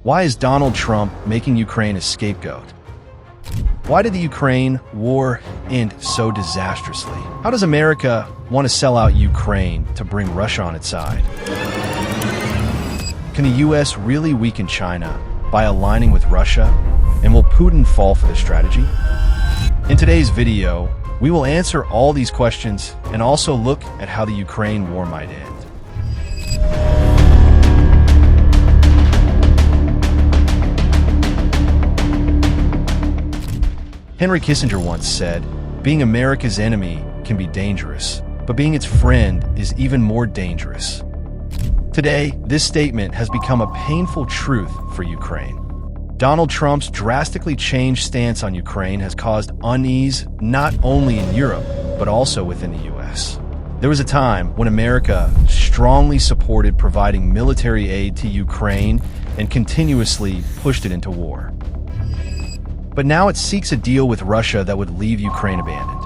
Why is Donald Trump making Ukraine a scapegoat? Why did the Ukraine war end so disastrously? How does America want to sell out Ukraine to bring Russia on its side? Can the U.S. really weaken China by aligning with Russia? And will Putin fall for this strategy? In today's video, we will answer all these questions and also look at how the Ukraine war might end. Henry Kissinger once said, "Being America's enemy can be dangerous, but being its friend is even more dangerous." Today, this statement has become a painful truth for Ukraine. Donald Trump's drastically changed stance on Ukraine has caused unease not only in Europe, but also within the U.S. There was a time when America strongly supported providing military aid to Ukraine and continuously pushed it into war. But now it seeks a deal with Russia that would leave Ukraine abandoned.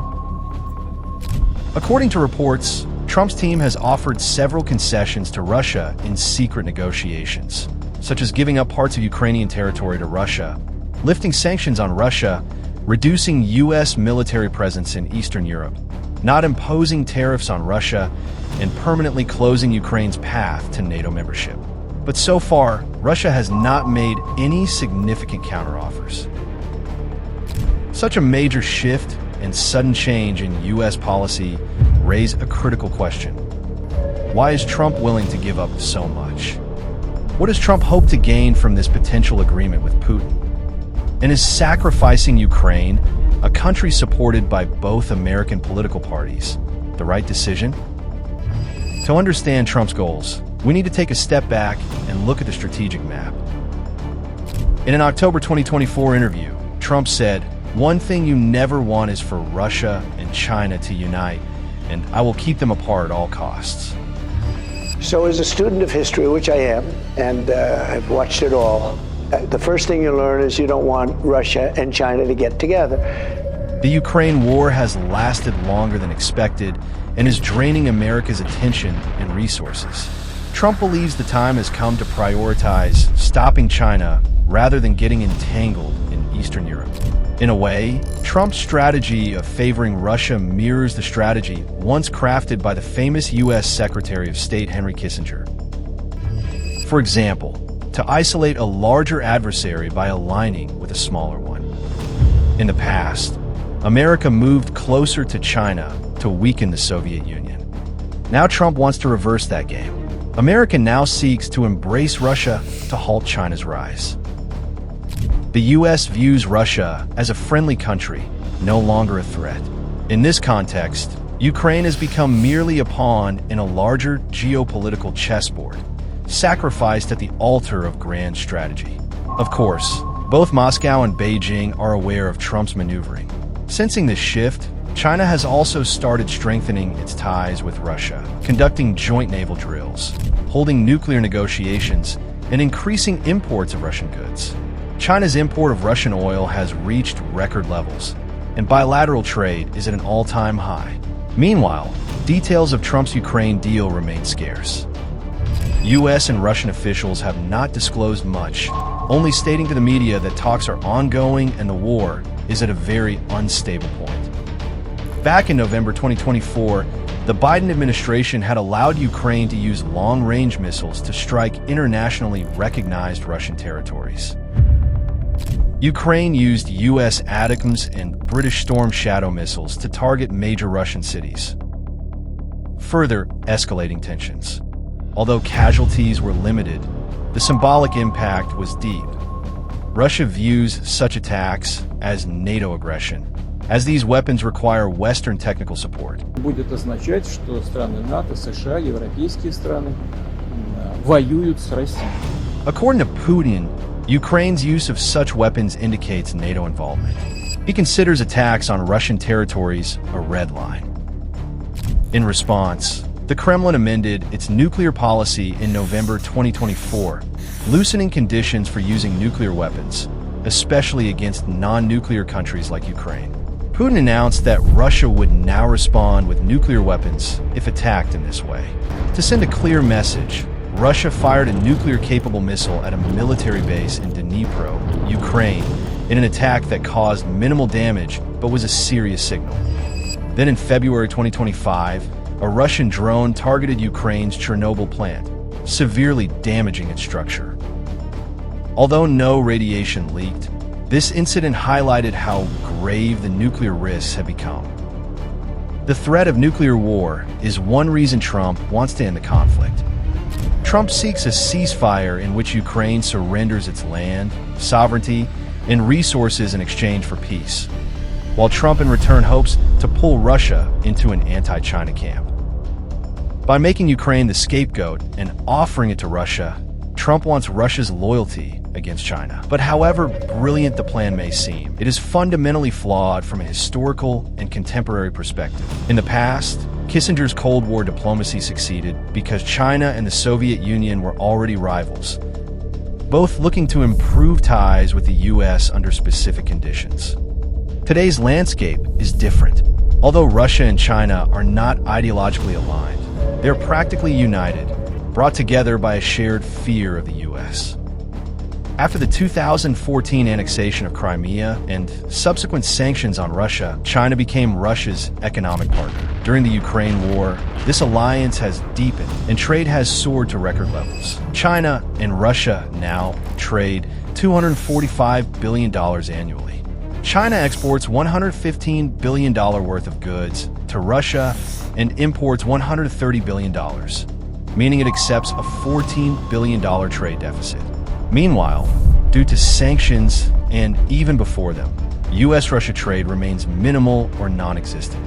According to reports, Trump's team has offered several concessions to Russia in secret negotiations, such as giving up parts of Ukrainian territory to Russia, lifting sanctions on Russia, reducing U.S. military presence in Eastern Europe, not imposing tariffs on Russia, and permanently closing Ukraine's path to NATO membership. But so far, Russia has not made any significant counteroffers. Such a major shift and sudden change in U.S. policy raise a critical question. Why is Trump willing to give up so much? What does Trump hope to gain from this potential agreement with Putin? And is sacrificing Ukraine, a country supported by both American political parties, the right decision? To understand Trump's goals, we need to take a step back and look at the strategic map. In an October 2024 interview, Trump said, "One thing you never want is for Russia and China to unite, and I will keep them apart at all costs." So as a student of history, which I am, and I've watched it all, the first thing you learn is you don't want Russia and China to get together. The Ukraine war has lasted longer than expected and is draining America's attention and resources. Trump believes the time has come to prioritize stopping China rather than getting entangled in Eastern Europe. In a way, Trump's strategy of favoring Russia mirrors the strategy once crafted by the famous U.S. Secretary of State Henry Kissinger. For example, to isolate a larger adversary by aligning with a smaller one. In the past, America moved closer to China to weaken the Soviet Union. Now Trump wants to reverse that game. America now seeks to embrace Russia to halt China's rise. The U.S. views Russia as a friendly country, no longer a threat. In this context, Ukraine has become merely a pawn in a larger geopolitical chessboard, sacrificed at the altar of grand strategy. Of course, both Moscow and Beijing are aware of Trump's maneuvering. Sensing this shift, China has also started strengthening its ties with Russia, conducting joint naval drills, holding nuclear negotiations, and increasing imports of Russian goods. China's import of Russian oil has reached record levels, and bilateral trade is at an all-time high. Meanwhile, details of Trump's Ukraine deal remain scarce. U.S. and Russian officials have not disclosed much, only stating to the media that talks are ongoing and the war is at a very unstable point. Back in November 2024, the Biden administration had allowed Ukraine to use long-range missiles to strike internationally recognized Russian territories. Ukraine used U.S. ATACMS and British Storm Shadow missiles to target major Russian cities, further escalating tensions. Although casualties were limited, the symbolic impact was deep. Russia views such attacks as NATO aggression, as these weapons require Western technical support. Будет означать, что страны НАТО, США, европейские страны воюют с Россией. According to Putin, Ukraine's use of such weapons indicates NATO involvement. He considers attacks on Russian territories a red line. In response, the Kremlin amended its nuclear policy in November 2024, loosening conditions for using nuclear weapons, especially against non-nuclear countries like Ukraine. Putin announced that Russia would now respond with nuclear weapons if attacked in this way. To send a clear message, Russia fired a nuclear-capable missile at a military base in Dnipro, Ukraine, in an attack that caused minimal damage but was a serious signal. Then in February 2025, a Russian drone targeted Ukraine's Chernobyl plant, severely damaging its structure. Although no radiation leaked, this incident highlighted how grave the nuclear risks have become. The threat of nuclear war is one reason Trump wants to end the conflict. Trump seeks a ceasefire in which Ukraine surrenders its land, sovereignty, and resources in exchange for peace, while Trump in return hopes to pull Russia into an anti-China camp. By making Ukraine the scapegoat and offering it to Russia, Trump wants Russia's loyalty against China. But however brilliant the plan may seem, it is fundamentally flawed from a historical and contemporary perspective. In the past, Kissinger's Cold War diplomacy succeeded because China and the Soviet Union were already rivals, both looking to improve ties with the US under specific conditions. Today's landscape is different. Although Russia and China are not ideologically aligned, they are practically united, brought together by a shared fear of the US. After the 2014 annexation of Crimea and subsequent sanctions on Russia, China became Russia's economic partner. During the Ukraine war, this alliance has deepened and trade has soared to record levels. China and Russia now trade $245 billion annually. China exports $115 billion worth of goods to Russia and imports $130 billion, meaning it accepts a $14 billion trade deficit. Meanwhile, due to sanctions and even before them, U.S.-Russia trade remains minimal or non-existent.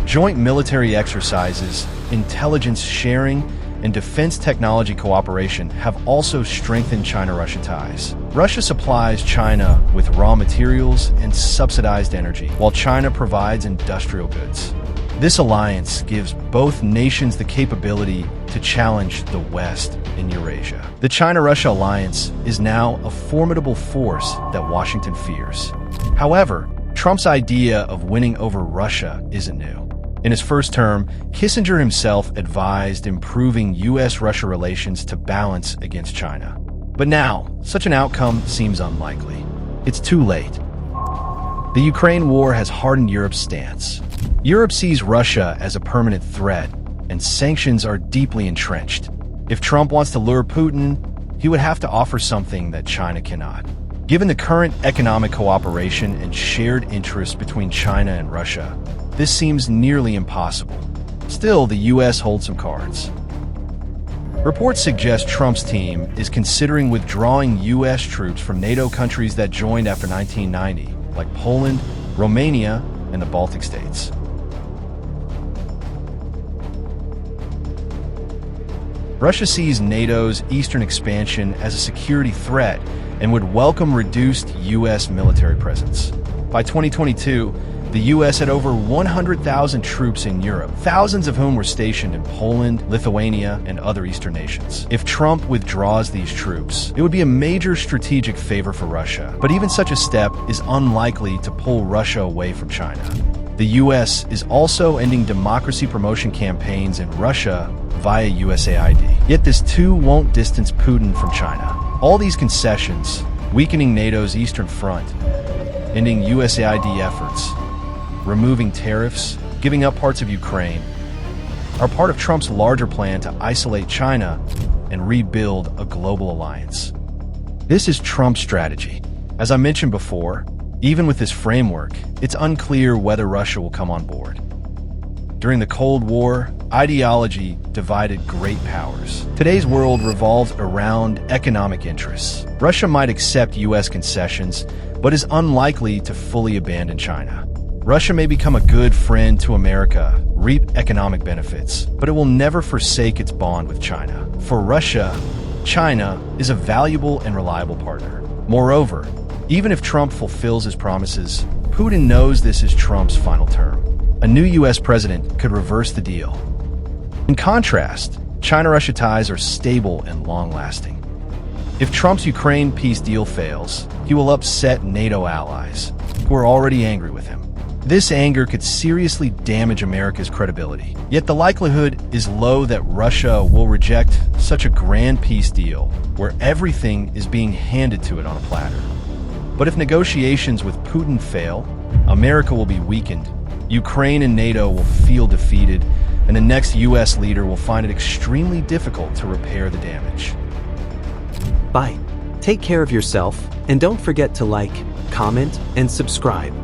Joint military exercises, intelligence sharing, and defense technology cooperation have also strengthened China-Russia ties. Russia supplies China with raw materials and subsidized energy, while China provides industrial goods. This alliance gives both nations the capability to challenge the West in Eurasia. The China-Russia alliance is now a formidable force that Washington fears. However, Trump's idea of winning over Russia isn't new. In his first term, Kissinger himself advised improving U.S.-Russia relations to balance against China. But now, such an outcome seems unlikely. It's too late. The Ukraine war has hardened Europe's stance. Europe sees Russia as a permanent threat, and sanctions are deeply entrenched. If Trump wants to lure Putin, he would have to offer something that China cannot. Given the current economic cooperation and shared interests between China and Russia, this seems nearly impossible. Still, the U.S. holds some cards. Reports suggest Trump's team is considering withdrawing U.S. troops from NATO countries that joined after 1990, like Poland, Romania, and the Baltic states. Russia sees NATO's eastern expansion as a security threat and would welcome reduced U.S. military presence. By 2022, the U.S. had over 100,000 troops in Europe, thousands of whom were stationed in Poland, Lithuania, and other eastern nations. If Trump withdraws these troops, it would be a major strategic favor for Russia. But even such a step is unlikely to pull Russia away from China. The U.S. is also ending democracy promotion campaigns in Russia via USAID. Yet this too won't distance Putin from China. All these concessions, weakening NATO's eastern front, ending USAID efforts, removing tariffs, giving up parts of Ukraine, are part of Trump's larger plan to isolate China and rebuild a global alliance. This is Trump's strategy. As I mentioned before, even with this framework, it's unclear whether Russia will come on board. During the Cold War, ideology divided great powers. Today's world revolves around economic interests. Russia might accept U.S. concessions, but is unlikely to fully abandon China. Russia may become a good friend to America, reap economic benefits, but it will never forsake its bond with China. For Russia, China is a valuable and reliable partner. Moreover, even if Trump fulfills his promises, Putin knows this is Trump's final term. A new U.S. president could reverse the deal. In contrast, China-Russia ties are stable and long-lasting. If Trump's Ukraine peace deal fails, he will upset NATO allies, who are already angry with him. This anger could seriously damage America's credibility. Yet the likelihood is low that Russia will reject such a grand peace deal where everything is being handed to it on a platter. But if negotiations with Putin fail, America will be weakened, Ukraine and NATO will feel defeated, and the next U.S. leader will find it extremely difficult to repair the damage. Bye. Take care of yourself, and don't forget to like, comment, and subscribe.